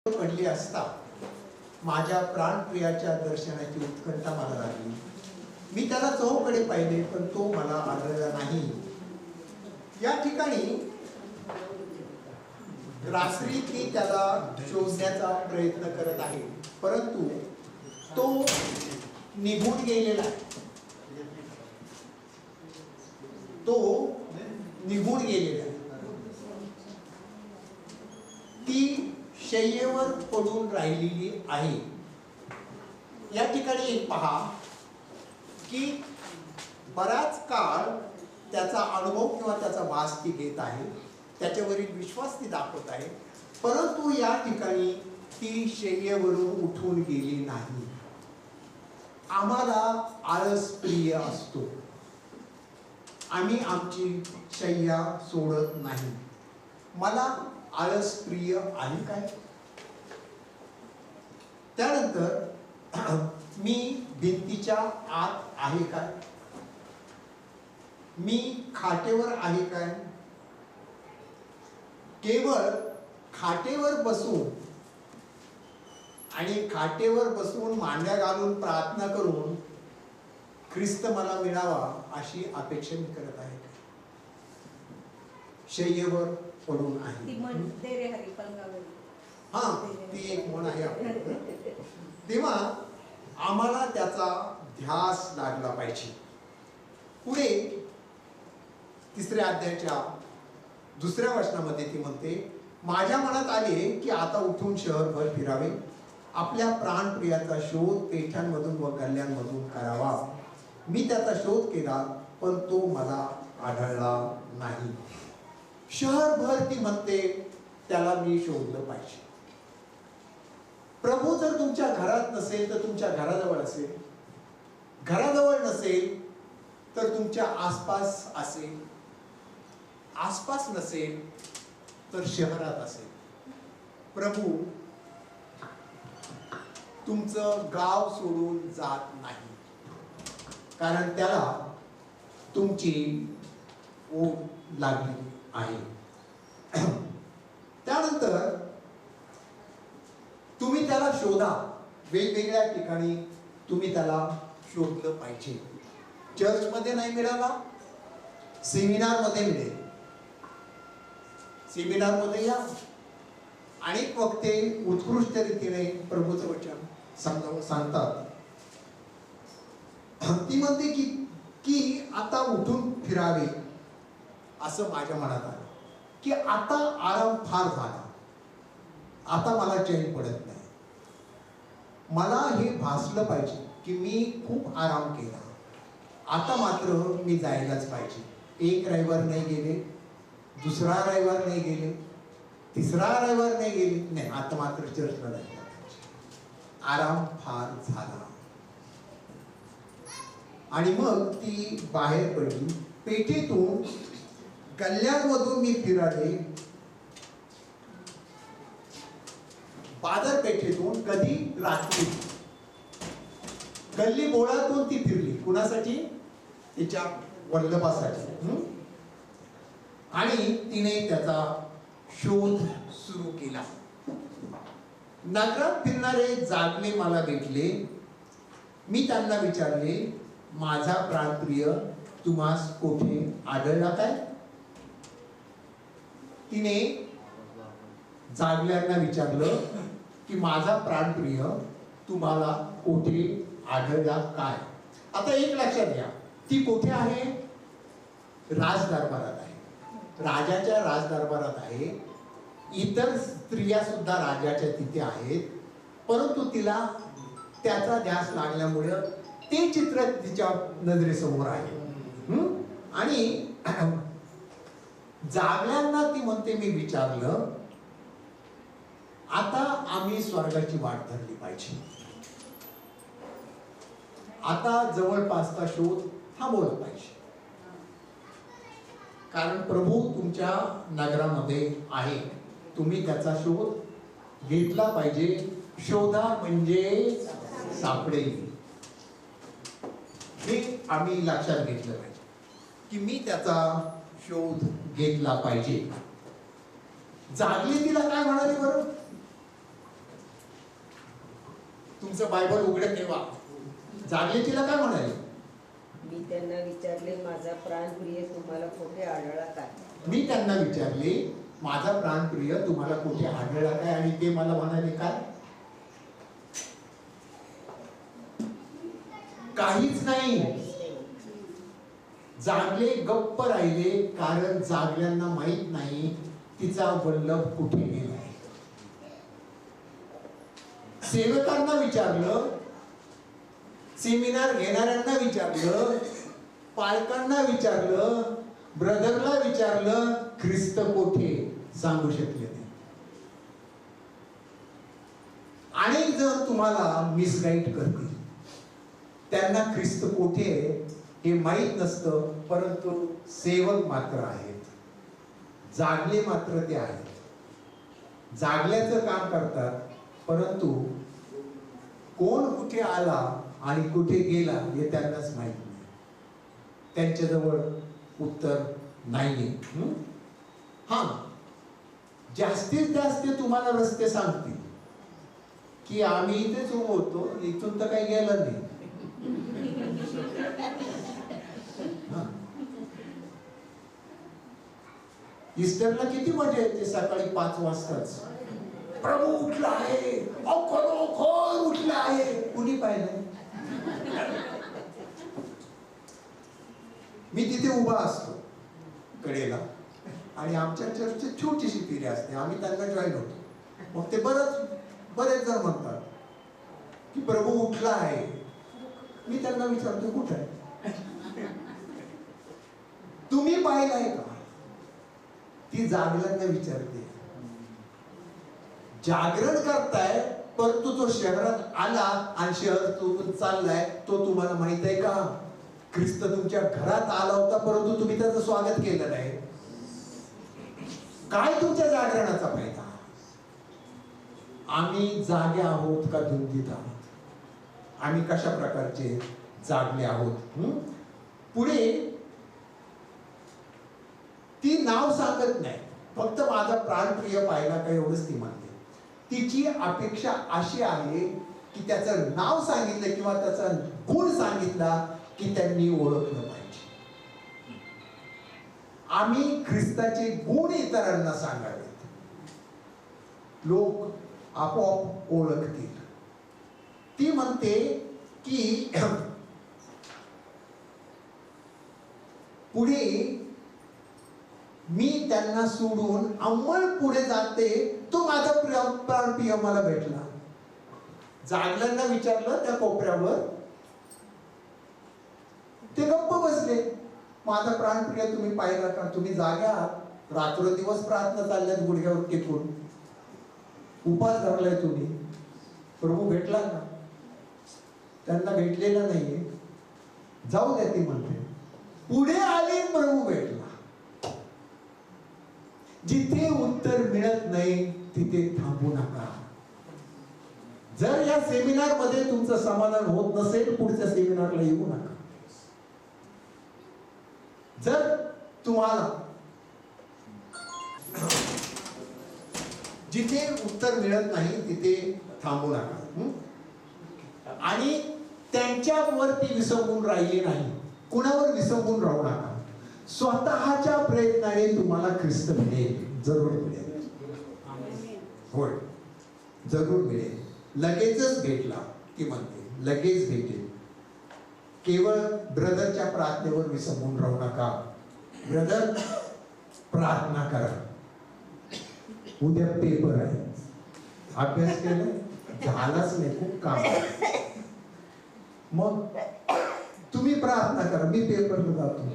पडली असता माझ्या प्राणप्रियाच्या दर्शनाची उत्कंठा मला लागली. मी त्याला चहूकडे पाहिले पण तो मला आढळला नाही. या ठिकाणी रात्री ती त्याला शोधण्याचा प्रयत्न करत आहे, परंतु तो निघून गेलेला आहे. तो निघून गेलेला आहे. ती शय्येवर पडून राहिलेली आहे. या ठिकाणी एक पहा की बराच काळ त्याचा अनुभव किंवा त्याचा भास ती घेत आहे, त्याच्यावरील विश्वास ती दाखवत आहे, परंतु या ठिकाणी ती शय्येवरून उठून गेली नाही. आम्हाला आळस प्रिय असतो, आम्ही आमची शय्या सोडत नाही. मला आळस प्रिय आहे काय? त्यानंतर मी भिंतीच्या आत आहे काय? मी खाटेवर आहे काय? केवळ खाटेवर बसून आणि खाटेवर बसून मांड्या घालून प्रार्थना करून ख्रिस्त मला मिळावा अशी अपेक्षा मी करत आहे. शय्येवर पडून आहे. हा, ती एक म्हण आहे आपल्याकडे. तेव्हा आम्हाला त्याचा ध्यास लागला पाहिजे. पुढे 3ऱ्या अध्यायाच्या 2ऱ्या वचनामध्ये ती म्हणते, माझ्या मनात आले की आता उठून शहरभर फिरावे, आपल्या प्राणप्रियाचा शोध पेठांमधून व गल्ल्यांमधून करावा. मी त्याचा शोध केला पण तो मला आढळला नाही. शहरभर ती म्हणते त्याला मी शोधलं पाहिजे. प्रभू जर तुमच्या घरात नसेल तर तुमच्या घराजवळ असेल, घराजवळ नसेल तर तुमच्या आसपास असेल, आसपास नसेल तर शहरात असेल. प्रभू तुमचं गाव सोडून जात नाही, कारण त्याला तुमची ओढ लागली आहे. त्यानंतर तुम्ही त्याला शोधा. वेगवेगळ्या ठिकाणी तुम्ही त्याला शोधलं पाहिजे. चर्चमध्ये नाही मिळाला, सेमिनारमध्ये मिळेल. सेमिनारमध्ये या. अनेक वक्ते उत्कृष्ट रीतीने प्रभूचं वचन सांगतात. ती म्हणते की आता उठून फिरावे असं माझ्या मनात आलं, की आता आराम फार झाला, आता मला चैन पडत नाही. मला हे भासलं पाहिजे की मी खूप आराम केला, आता मात्र मी जायलाच पाहिजे. एक रविवार नाही गेले, दुसरा रविवार नाही गेले, तिसरा रविवार नाही गेले, नाही आता मात्र चर्चला जायला पाहिजे. आराम फार झाला. आणि मग ती बाहेर पडली. पेठेतून गल्ल्यांमधून मी फिराले, बाजारपेठेतून कधी रात्री, गल्ली बोळातून ती फिरली. कुणासाठी? तिच्या वल्लभासाठी. आणि तिने त्याचा शोध सुरू केला. नगरात फिरणारे जागले मला भेटले. मी त्यांना विचारले, माझा प्राणप्रिय तुम्हास कोठे आढळला काय? तिने जागल्यांना विचारलं की माझा प्राणप्रिय तुम्हाला कोठे आढळला काय? आता एक लक्षात घ्या, ती कोठे आहे? राजदरबारात आहे, राजाच्या राजदरबारात आहे. इतर स्त्रिया सुद्धा राजाच्या तिथे आहेत, परंतु तिला त्याचा ध्यास लागल्यामुळे ते चित्र तिच्या नजरेसमोर आहे. आणि जागल्यांना ती म्हणते, मी विचारलं, आता आम्ही स्वर्गाची वाट धरली पाहिजे, आता जवळपासचा शोध थांबवला पाहिजे, कारण प्रभू तुमच्या नगरामध्ये आहे, तुम्ही त्याचा शोध घेतला पाहिजे. शोधा म्हणजे सापडेल. हे आम्ही लक्षात घेतलं पाहिजे की मी त्याचा शोध घेतला पाहिजे. जागली तिला काय म्हणाली बरं? तुमचं बायबल उघडे ठेवा. जागले तिला काय म्हणाले? मी त्यांना विचारले, माझा प्राणप्रिय तुम्हाला कुठे आढळला काय? मी त्यांना विचारले, माझा प्राणप्रिय तुम्हाला कुठे आढळला काय? आणि ते मला म्हणाले काय? काहीच नाही. जागले गप्प राहिले, कारण जागल्यांना माहित नाही तिचा वल्लभ कुठे गेला. सेवकांना विचारलं, सेमिनार घेणाऱ्यांना विचारलं, पालकांना विचारलं, ब्रदरला विचारलं, ख्रिस्त कोठे? सांगू शकले नाही. अनेक जण तुम्हाला मिसगाईड करतील. त्यांना ख्रिस्त कोठे हे माहीत नसतं, परंतु सेवक मात्र आहेत. जागले मात्र ते आहेत. जागल्याचं काम करतात, परंतु कोण कुठे आला आणि कुठे गेला हे त्यांनाच माहित नाही. त्यांच्याजवळ उत्तर नाहीये. हा, जास्तीत जास्त तुम्हाला रस्ते सांगतील की आम्ही इथेच उभं होतो, इथून तर काही गेलं नाही. ईस्टरला किती मजा येते सकाळी 5 वाजताच. प्रभू उठला आहे, खरोखर उठला आहे. कुणी पाहिलं? मी तिथे उभा असतो कडेला, आणि आमच्या चर्चची छोटीशी पिढी असते, आम्ही त्यांना जॉईन होतो. मग ते बरेच जण म्हणतात की प्रभू उठला आहे. मी त्यांना विचारतो, कुठे आहे? तुम्ही पाहिलाय का? ती जागल्यांना विचारते. जागरण करताय, परंतु तो शहरात आला आणि शहर तो चाललाय, तो तुम्हाला माहित आहे का? ख्रिस्त तुमच्या घरात आला होता, परंतु तुम्ही त्याचं स्वागत केलं नाही. काय तुमच्या जागरणाचा फायदा? आम्ही जागे आहोत का धुंदीत आहोत? आम्ही कशा प्रकारचे जागले आहोत? पुढे ती नाव सांगत नाही, फक्त माझा प्राणप्रिय पाहिला का एवढंच ती म्हणते. तिची अपेक्षा अशी आहे की त्याचं नाव सांगितलं किंवा त्याचा गुण सांगितला की त्यांनी ओळखलं पाहिजे. आम्ही ख्रिस्ताचे गुण इतरांना सांगावेत, लोक आपोआप ओळखतील. ती म्हणते की पुढे मी त्यांना सोडून अंमळ पुढे जाते, तो माझा प्राणप्रिय मला भेटला. जागल्यांना विचारलं त्या कोपऱ्यावर, ते गप्प बसले. माझा प्राणप्रिय तुम्ही पाहिला का? तुम्ही जागे आहात, रात्रदिवस प्रार्थना चालल्यात गुडघ्यावर टेकून, उपास धरलाय तुम्ही. प्रभू भेटला ना? त्यांना भेटलेला नाहीये. जाऊ द्या, ती म्हणते. पुढे आले, प्रभू भेटला. जिथे उत्तर मिळत नाही तिथे थांबू नका. जर या सेमिनार मध्ये तुमचं समाधान होत नसेल, पुढच्या सेमिनारला येऊ नका. जर तुम्हाला जिथे उत्तर मिळत नाही तिथे थांबू नका. आणि त्यांच्यावरती विसंबून राहिले नाही. कुणावर विसंबून राहू नका. स्वतःच्या प्रयत्नाने तुम्हाला ख्रिस्त मिळेल, जरूर मिळेल. होय, जरूर मिळेल. लगेचच भेटला ती म्हणते, लगेच भेटेल. केवळ ब्रदरच्या प्रार्थनेवर विसंबून राहू नका. ब्रदर, प्रार्थना करा. उद्या पेपर आहे, अभ्यास केला झालाच नाही, खूप काम. मग तुम्ही प्रार्थना करा, मी पेपरला जातो.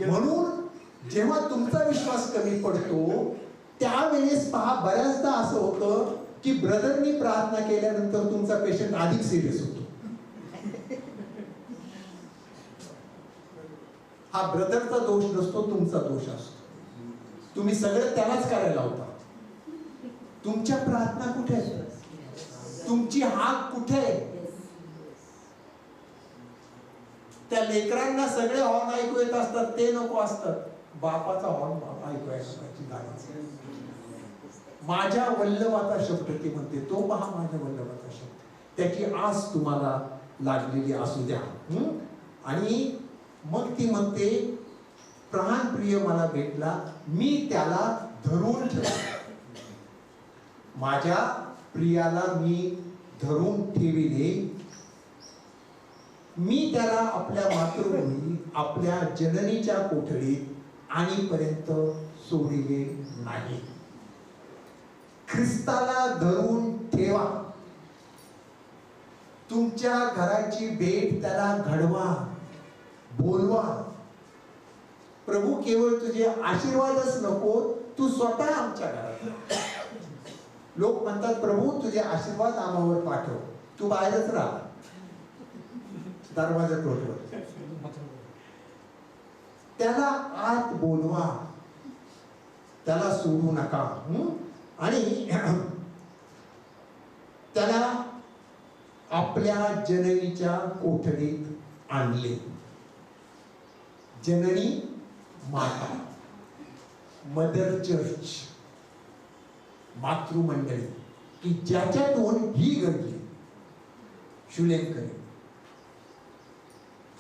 म्हणून जेव्हा तुमचा विश्वास कमी पडतो त्यावेळेस पहा, बऱ्याचदा असं होतं की ब्रदरनी प्रार्थना केल्यानंतर तुमचा पेशंट अधिक सिरियस होतो. हा ब्रदरचा दोष नसतो, तुमचा दोष असतो. तुम्ही सगळं त्यालाच करायला होता. तुमच्या प्रार्थना कुठे आहे? तुमची हाक कुठे आहे? त्या लेकरांना सगळे हॉर्न ऐकू येत असतात, ते नको असतात. बापाचा हॉर्न ऐकू यायची गाण्याचा. माझ्या वल्लभाचा शब्द ती म्हणते, तो पहा माझ्या वल्लभाचा शब्द. त्याची आस तुम्हाला लागलेली असू द्या. आणि मग ती म्हणते, प्राणप्रिय मला भेटला, मी त्याला धरून ठेवला. माझ्या प्रियाला मी धरून ठेविले, मी त्याला आपल्या मातृभूमी, आपल्या जननीच्या कोठडीत आणीपर्यंत सोडिले नाही. ख्रिस्ताला धरून ठेवा. तुमच्या घराची भेट त्याला घडवा, बोलवा. प्रभू केवळ तुझे आशीर्वादच नको, तू स्वतः आमच्या घरात. लोक म्हणतात, प्रभू तुझे आशीर्वाद आम्हावर पाठव, तू बाहेरच राहा, दरवाजा तोडवर. त्याला आत बोलवा, त्याला सोडू नका. आणि त्याला आपल्या जननीच्या कोठडीत आणले. जननी माता, मदर चर्च, मातृमंडळी, की ज्याच्यातून ही घडली शुलेंकरी.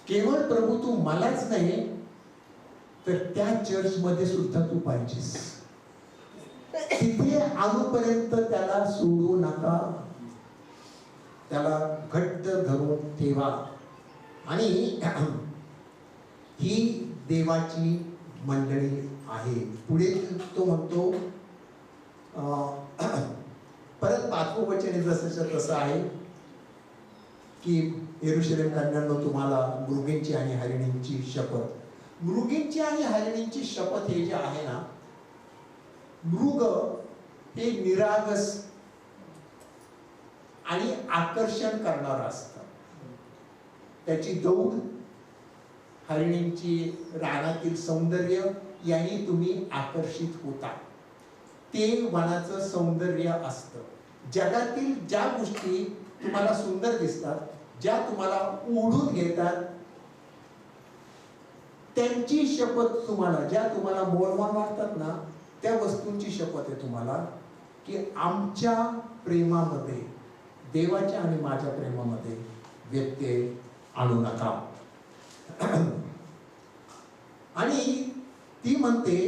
केवळ प्रभू तू मलाच नाही, तर त्या चर्च मध्ये सुद्धा तू पाहिजेस. तिथे आणूपर्यंत त्याला सोडू नका, त्याला घट्ट धरून ठेवा. आणि ही देवाची मंडळी आहे. पुढे तो म्हणतो, परत 5वं वचन जसं तसं आहे की यरूशलेम कन्यांनो, तुम्हाला मृगींची आणि हरिणींची शपथ. मृगींची आणि हरिणींची शपथ हे जे आहे ना, मृग हे निरागस आणि आकर्षण करणार असतं. त्याची दौड, हरिणींची रानातील सौंदर्य यांनी तुम्ही आकर्षित होता. ते वनाचं सौंदर्य असतं. जगातील ज्या गोष्टी तुम्हाला सुंदर दिसतात, ज्या तुम्हाला ओढून घेतात, त्यांची शपथ तुम्हाला, ज्या तुम्हाला मोलवान वाटतात ना, त्या वस्तूंची शपथ आहे तुम्हाला, की आमच्या प्रेमामध्ये, देवाच्या आणि माझ्या प्रेमामध्ये व्यत्यय आणू नका. आणि ती म्हणते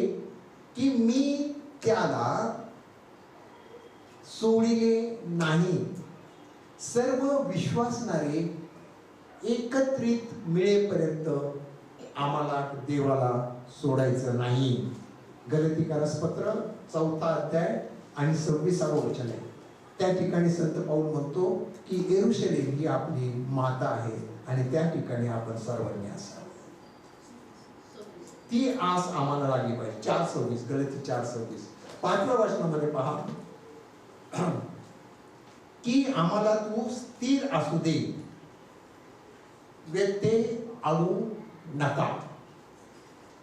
की मी त्याला सोडिले नाही. सर्व विश्वासणारे एकत्रित मिळेपर्यंत आम्हाला देवाला सोडायचं नाही. गलातियर्स पत्र 4 अध्याय आणि 26वं वचन आहे. त्या ठिकाणी संत पाऊल म्हणतो की यरूशलेम ही आपली माता आहे आणि त्या ठिकाणी आपण सर्वांनी असावं. ती आस आम्हाला लागली पाहिजे. 4:26, गलाती 4:26. 5व्या वचनामध्ये पहा की आम्हाला तू स्थिर असू दे, व्यत्यय आणू नका,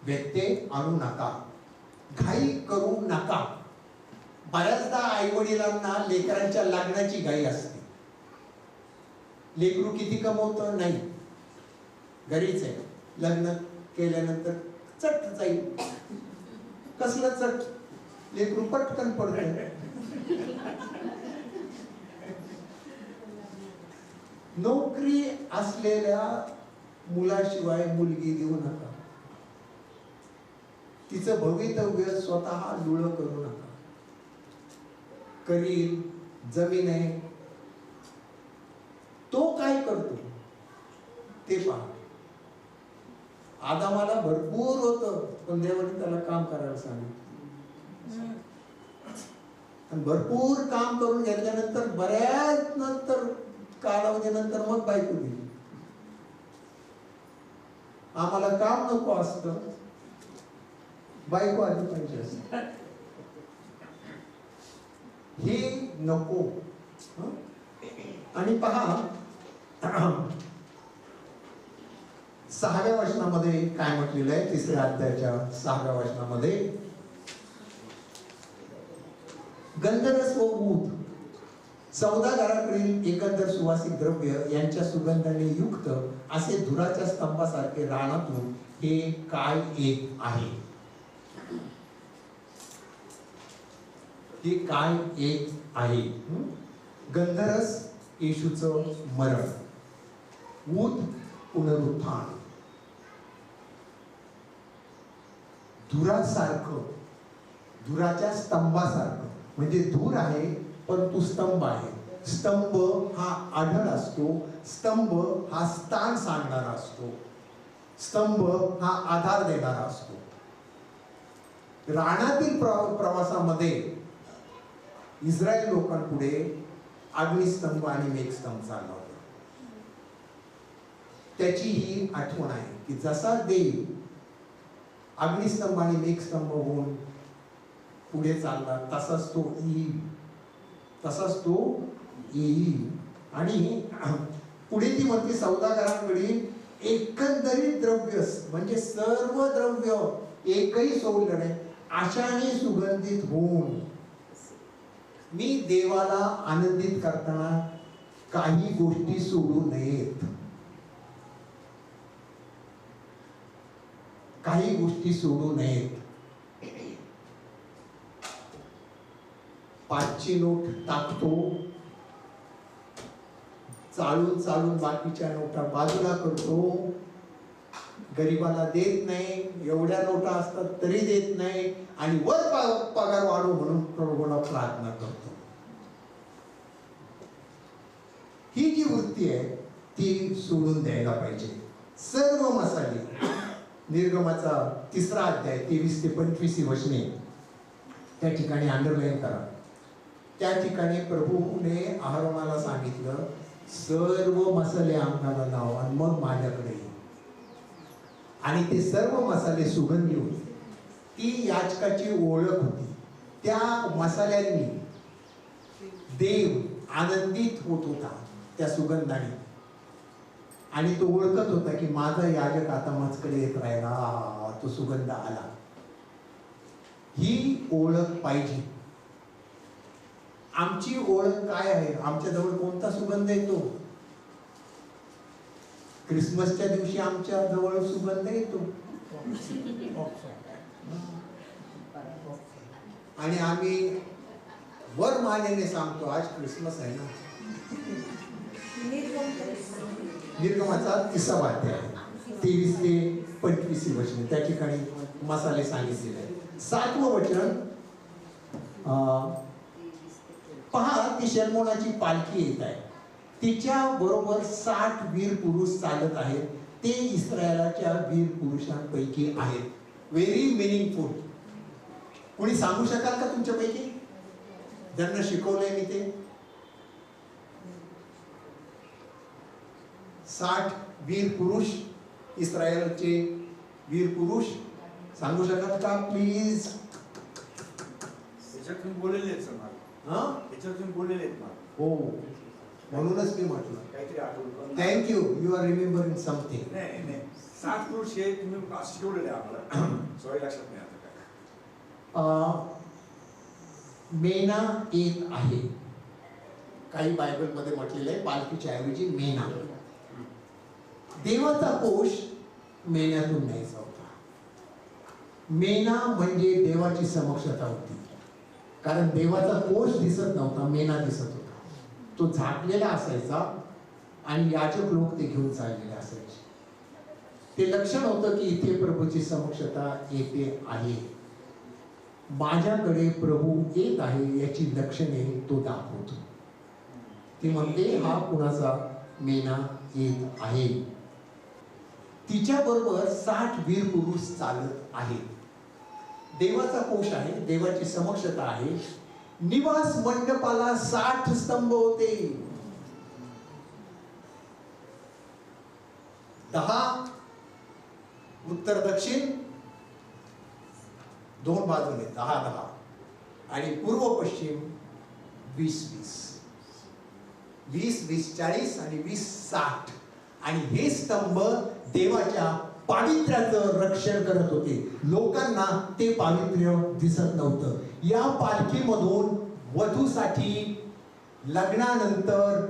व्यत्यय आणू नका, घाई करू नका. बऱ्याचदा आई वडिलांना लेकरांच्या लग्नाची घाई असते. लेकरू किती कमवतं नाही, घरीच आहे, लग्न केल्यानंतर चट जाईल. कसलं चट, लेकरू पटकन पडतं. नोकरी असलेल्या मुलाशिवाय मुलगी देऊ नका. तिचं भवितव्य स्वतः लुळ करू नका. करील, जमीन आहे, तो काय करतो ते पहा. आदामाला भरपूर होतं, पण देवाने त्याला काम करायला सांगितलं. भरपूर काम करून घेतल्यानंतर बऱ्याच नंतर कालावधीनंतर मग बायको दिली. आम्हाला काम नको असतं, बायको आधी पाहिजे असत. हे नको. आणि पहा 6व्या वचनामध्ये काय म्हटलेलं आहे, 3ऱ्या अध्यायाच्या 6व्या वचनामध्ये, गंधरस व ऊद 14 घराकडील एकंदर सुवासिक द्रव्य यांच्या सुगंधाने युक्त असे धुराच्या स्तंभासारखे रानातून हे काय येत आहे? हे काय येत आहे? गंधरस येशूचं मरण, ऊत पुनरुत्थान, धुरासारखं, धुराच्या स्तंभासारखं, म्हणजे धूर आहे परंतु स्तंभ आहे. स्तंभ हा आढळ असतो, स्तंभ हा स्थान सांगणारा असतो, स्तंभ हा आधार देणारा असतो. रानातील प्रवासामध्ये इस्रायल लोकांपुढे अग्निस्तंभ आणि मेघस्तंभ चालला होता. त्याची ही आठवण आहे की जसा देव अग्निस्तंभ आणि मेघस्तंभ होऊन पुढे चालला तसाच तो येईल, तसाच तो येईल. आणि पुढे ती म्हणते 14 घरांकडील एकंदरीत द्रव्य म्हणजे सर्व द्रव्य एकही सोडलं नाही आशाने सुगंधित होऊन मी देवाला आनंदित करताना काही गोष्टी सोडू नयेत, काही गोष्टी सोडू नयेत. 5ची नोट टाकतो, चालून चालून बाकीच्या नोटा बाजूला करतो, गरीबाला देत नाही, एवढ्या नोटा असतात तरी देत नाही, आणि वर पगार वाढू म्हणून प्रभूला प्रार्थना करतो. ही जी वृत्ती आहे ती सोडून द्यायला पाहिजे. सर्व मसाले, निर्गमाचा 3रा अध्याय 23 ते 25 वचने त्या ठिकाणी अंडरलाईन करा. त्या ठिकाणी प्रभूने आहारोनाला सांगितलं सर्व मसाले अंगाला लाव आणि मग माझ्याकडे ये. आणि ते सर्व मसाले सुगंधी होते. ती याचकाची ओळख होती. त्या मसाल्यांनी देव आनंदित होत होता त्या सुगंधाने, आणि तो ओळखत होता की माझा याजक आता माझ्याकडे येत राहिला, तो सुगंध आला. ही ओळख पाहिजे. आमची ओळख काय आहे? आमच्याजवळ कोणता सुगंध येतो? क्रिसमसच्या दिवशी आमच्या जवळ सुगंध येतो आणि आम्ही वर मानेने सांगतो आज क्रिसमस आहे ना. निर्गमाचा 3रा अध्याय 23 ते 25 वचन त्या ठिकाणी मसाले सांगितलेले आहेत. 7वं वचन पहा, ती शल्मोनाची पालखी येत आहे, तिच्या बरोबर 60 वीर पुरुष चालत आहेत, ते इस्रायलाच्या वीर पुरुषांपैकी आहेत. Very meaningful. कोणी सांगू शकाल का तुमच्यापैकी ज्यांना शिकवलंय मी ते? 60 वीर पुरुष, इस्रायलचे वीर पुरुष सांगू शकाल का प्लीज? त्याच्यातून बोललेले आहेत सर. त्याच्यातून बोललेले आहेत. हो, म्हणूनच मी म्हटलं काहीतरी आठवलं. Thank you, you are remembering something. नाही नाही, 7 पुरुष हे तुम्ही शिकवलेले आम्हाला. सॉरी, लक्षात नाही आता काय. मेना येत आहे. काही बायबलमध्ये म्हटलेलं आहे पालखीच्या ऐवजी मेना. देवाचा कोश मेन्यातून न्यायचा होता. मेना म्हणजे देवाची समक्षता होती, कारण देवाचा कोश दिसत नव्हता, मेना दिसत होता. तो झाकलेला असायचा आणि याचक लोक ते घेऊन चाललेले असायचे. ते लक्षण होतं की इथे प्रभूची समक्षता येते आहे, माझ्याकडे प्रभू येत आहे याची लक्षणे तो दाखवतो. ती म्हणते हा कुणाचा मेना येत आहे. तिच्या बरोबर 60 वीर पुरुष चालत आहेत. देवाचा कोश आहे, देवाची समक्षता आहे. निवास मंडपाला 60 स्तंभ होते. 10 उत्तर दक्षिण, 2 बाजूने 10-10, आणि पूर्व पश्चिम 20-20, 20-20 40 आणि 20-60. आणि हे स्तंभ देवाच्या पावित्र्याचं रक्षण करत होते. लोकांना ते पावित्र्य दिसत नव्हतं. या पालखीमधून वधूसाठी लग्नानंतर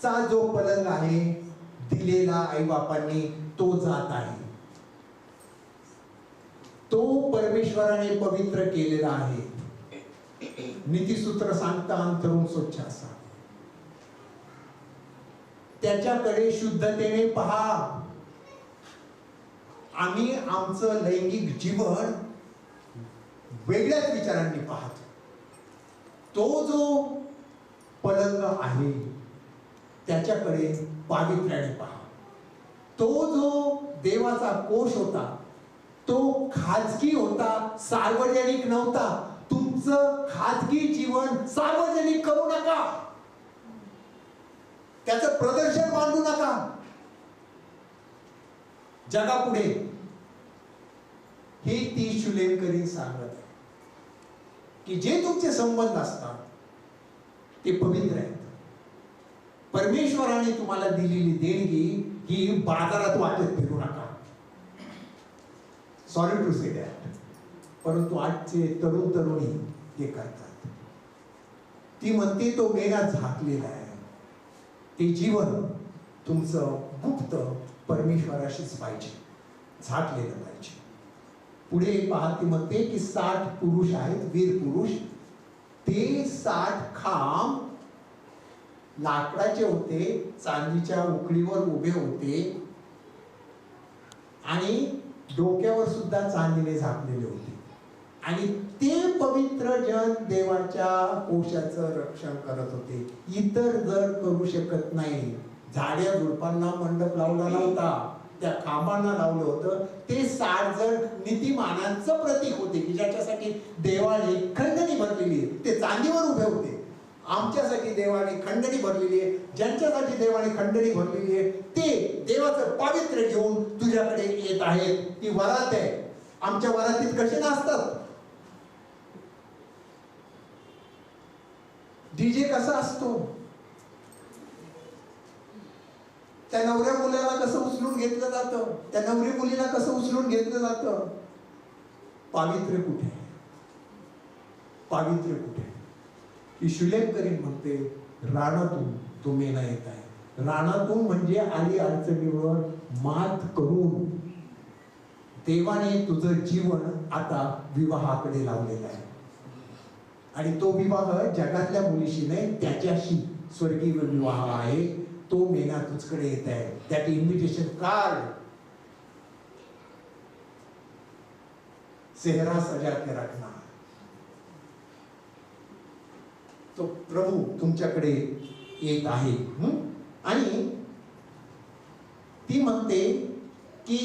चा जो पलंग आहे दिलेला आईबापांनी तो जात आहे, तो परमेश्वराने पवित्र केलेला आहे. नीतिसूत्र सांगता अंतरून स्वच्छ असा. त्याच्याकडे शुद्धतेने पहा. आम्ही आमचं लैंगिक जीवन वेगळ्याच विचारांनी पाहतो. तो जो पलंग आहे त्याच्याकडे पावित्र्याने पहा. तो जो देवाचा कोश होता तो खाजगी होता, सार्वजनिक नव्हता. तुमचं खाजगी जीवन सार्वजनिक करू नका, त्याचं प्रदर्शन मांडू नका जगापुढे. हे ती शुलेमकरी सांगत आहे की जे तुमचे संबंध असतात ते पवित्र आहेत. परमेश्वराने तुम्हाला दिलेली देणगी ही बाजारात वाटत फिरू नका. सॉरी टू से दॅट, परंतु आजचे तरुण तरुणी हे करतात. ती म्हणते तो मेघा झाकलेला आहे. ते जीवन तुमचं गुप्त परमेश्वराशीच पाहिजे, झाकलेलं पाहिजे. पुढे पहा, ती म्हणते की 60 पुरुष आहेत, वीर पुरुष. ते 60 खांब लाकडाचे होते, चांदीच्या उकळीवर उभे होते आणि डोक्यावर सुद्धा चांदीने झाकलेले होते. आणि ते पवित्र जन देवाच्या कोशाचं रक्षण करत होते. इतर जर करू शकत नाही. झाड्या झुडपांना मंडप लावला नव्हता, त्या खांबांना लावलं होतं. ते 60 जण नीतिमानांचं प्रतीक होते की ज्याच्यासाठी देवाने खंडणी भरलेली आहे. ते चांदीवर उभे होते. आमच्यासाठी देवाने खंडणी भरलेली आहे. ज्यांच्यासाठी देवाने खंडणी भरलेली आहे ते देवाचं पावित्र्य घेऊन तुझ्याकडे येत आहेत. ती वरात आहे. आमच्या वरातीत कसे नाचतात? डीजे कसा असतो? त्या नवऱ्या मुलाला कसं उचलून घेतलं जातं, त्या नवरी मुलीला कसं उचलून घेतलं जातं? पावित्र्य कुठे? पावित्र्य कुठे? ही शुलेमकरी म्हणते रानातून तो मेना येत आहे. रानातून म्हणजे आली अडचणीवर मात करून देवाने तुझं जीवन आता विवाहाकडे लावलेलं आहे. आणि तो विवाह जगातल्या मुलीशी नाही, त्याच्याशी स्वर्गीय विवाह आहे. तो मेना तुझकडे येत आहे. दॅट इन्व्हिटेशन कार्ड सेहरा सजा के रखना. तो प्रभू तुमच्याकडे येत आहे. आणि ती म्हणते की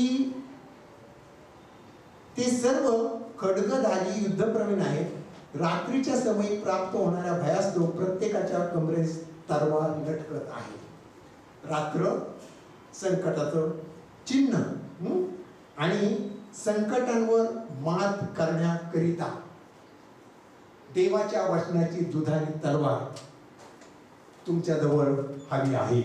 ते सर्व खड्गधारी युद्धप्रवीण आहेत. रात्रीच्या समयी प्राप्त होणाऱ्या भयास्तव प्रत्येकाच्या कमरेस तलवार लटकत आहे. रात्र संकटाचं चिन्ह आणि संकटांवर मात करण्याकरिता देवाच्या वचनाची दुधारी तलवार तुमच्या जवळ हवी आहे.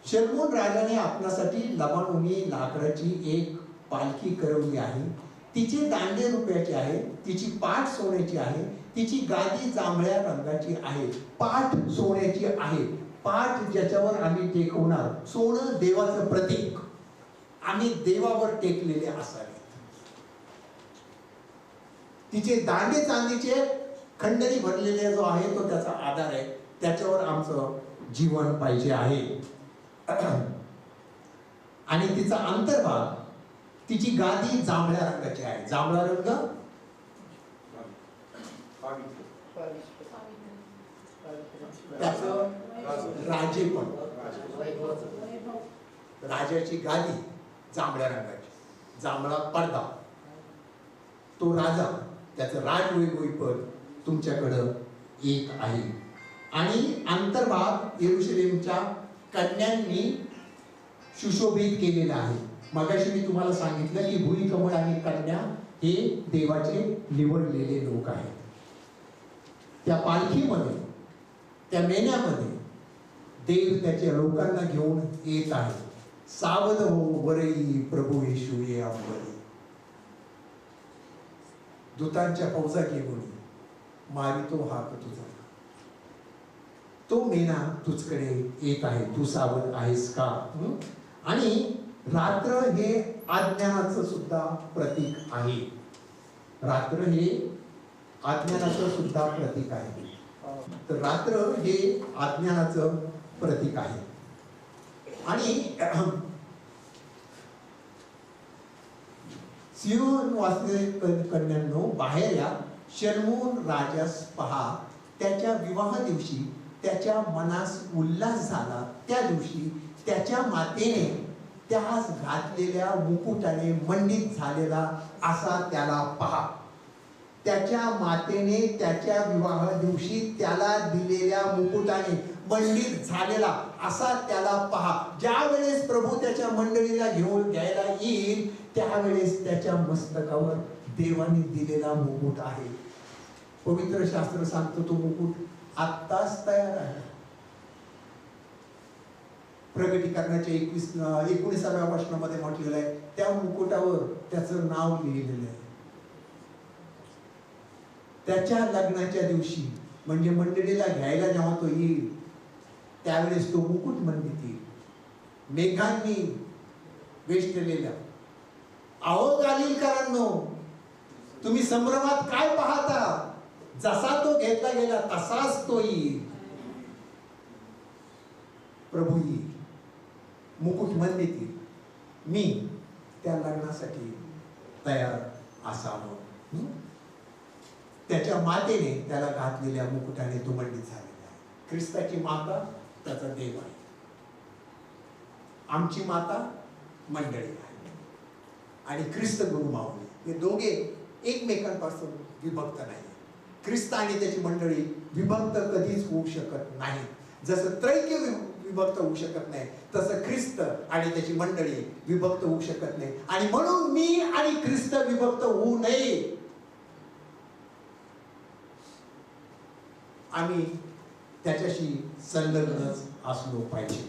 शलमोन राजाने आपणासाठी लबानोनी लाकडाची एक पालखी करवली आहे. तिचे दांडे रुपयाचे आहे, तिची पाठ सोन्याची आहे, तिची गादी जांभळ्या रंगाची आहे. पाठ सोन्याची आहे. पाठ ज्याच्यावर आम्ही टेकवणार, सोनं देवाचं प्रतीक, आम्ही देवावर टेकलेले असावे. तिचे दांडे चांदीचे, खंडणी भरलेले जो आहे तो त्याचा आधार आहे. त्याच्यावर आमचं जीवन पाहिजे आहे. आणि तिचा अंतर्भाग, तिची गादी जांभळ्या रंगाची आहे. जांभळा रंग त्याचं राजेपण, राजाची गादी जांभळ्या रंगाची, जांभळा पडदा, तो राजा, त्याचं राजवैभवपद तुमच्याकडं एक आहे. आणि अंतर्भाग येरुशलेमच्या कन्यांनी सुशोभित केलेला आहे. मगाशी मी तुम्हाला सांगितलं की भुईकमळ आणि कन्या हे देवाचे निवडलेले लोक आहेत. त्या पालखीमध्ये, त्या मेन्यामध्ये देव त्याच्या लोकांना घेऊन येत आहे. सावध हो वरई प्रभू येशू ये अंबरी. दूतांच्या फौजा घेऊन मारितो हाक तुझा. तो मेना तुझकडे येत आहे, तू सावध आहेस का? आणि रात्र हे अज्ञानाचं सुद्धा प्रतीक आहे. रात्र हे अज्ञानाचं सुद्धा प्रतीक आहे. तर रात्र हे अज्ञानाचं प्रतीक आहे. आणि सियोन वाचलेले कन्यांनो, बाहेर या, शर्मून राजास पहा. त्याच्या विवाह दिवशी त्याच्या मनास उल्हास झाला. त्या दिवशी त्याच्या मातेने त्यास घातलेल्या मुकुटाने मंडित झालेला असा त्याला पहा. त्याच्या मातेने त्याच्या विवाह दिवशी त्याला दिलेल्या मुकुटाने मंडित झालेला असा त्याला पहा. ज्या वेळेस प्रभू त्याच्या मंडळीला घेऊन घ्यायला येईल त्यावेळेस त्याच्या मस्तकावर देवाने दिलेला मुकुट आहे. पवित्र शास्त्र सांगतो तो मुकुट आत्ताच तयार आहे. प्रकटीकरणाच्या 19व्या वचनामध्ये म्हटलेलं आहे, त्या मुकुटावर त्याचं नाव लिहिलेलं आहे. त्याच्या लग्नाच्या दिवशी म्हणजे मंडळीला घ्यायला जेव्हा तो येईल त्यावेळेस तो मुकुट मंडित येईल. मेघांनी वेष्टलेल्या. अहो गालिलकरांनो, तुम्ही संभ्रमात काय पाहता? जसा तो घेतला गेला तसाच तो येईल. प्रभू येईल, मुकुट मंडित येईल. मी त्या लग्नासाठी तयार असावं. त्याच्या मातेने त्याला घातलेल्या मुकुटाने तो मंडित झालेला आहे. ख्रिस्ताची माता त्याचा देव आहे. आमची माता मंडळी आहे. आणि ख्रिस्त गुरुमाऊली हे दोघे एकमेकांपासून विभक्त नाही. ख्रिस्त आणि त्याची मंडळी विभक्त कधीच होऊ शकत नाही. जसं त्रैक्य विभक्त होऊ शकत नाही तसं ख्रिस्त आणि त्याची मंडळी विभक्त होऊ शकत नाही. आणि म्हणून मी आणि ख्रिस्त विभक्त होऊ नये. आम्ही त्याच्याशी संलग्नच असलो पाहिजे.